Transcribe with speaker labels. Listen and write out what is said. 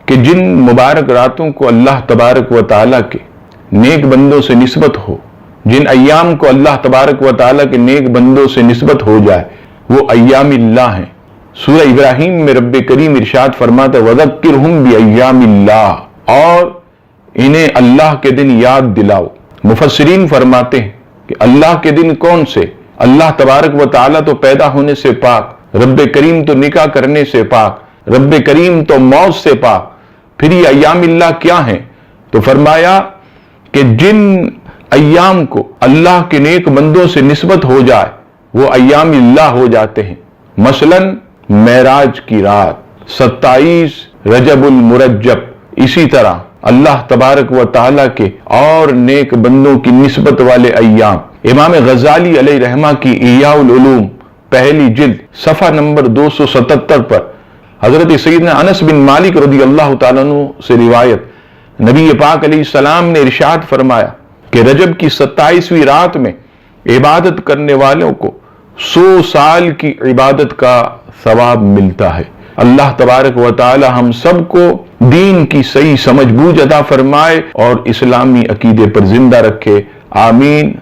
Speaker 1: کہ جن مبارک راتوں کو اللہ تبارک و تعالیٰ کے نیک بندوں سے نسبت ہو، جن ایام کو اللہ تبارک و تعالیٰ کے نیک بندوں سے نسبت ہو جائے، وہ ایام اللہ ہیں۔ سورہ ابراہیم میں رب کریم ارشاد فرماتا ہے وَذَكِّرْهُمْ بِأَيَّامِ اللَّهِ، اور انہیں اللہ کے دن یاد دلاؤ۔ مفسرین فرماتے ہیں کہ اللہ کے دن کون سے؟ اللہ تبارک و تعالیٰ تو پیدا ہونے سے پاک، رب کریم تو نکاح کرنے سے پاک، رب کریم تو موت سے پاک، پھر یہ ایام اللہ کیا ہیں؟ تو فرمایا کہ جن ایام کو اللہ کے نیک بندوں سے نسبت ہو جائے وہ ایام اللہ ہو جاتے ہیں۔ مثلا معراج کی رات، 27 رجب المرجب، اسی طرح اللہ تبارک و تعالیٰ کے اور نیک بندوں کی نسبت والے ایام۔ امام غزالی علیہ رحمہ کی احیاء العلوم پہلی جلد صفحہ نمبر 277 پر حضرت سیدنا انس بن مالک رضی اللہ تعالیٰ عنہ سے روایت، نبی پاک علیہ السلام نے ارشاد فرمایا کہ رجب کی 27ویں رات میں عبادت کرنے والوں کو 100 سال کی عبادت کا ثواب ملتا ہے۔ اللہ تبارک و تعالی ہم سب کو دین کی صحیح سمجھ بوجھ عطا فرمائے اور اسلامی عقیدے پر زندہ رکھے، آمین۔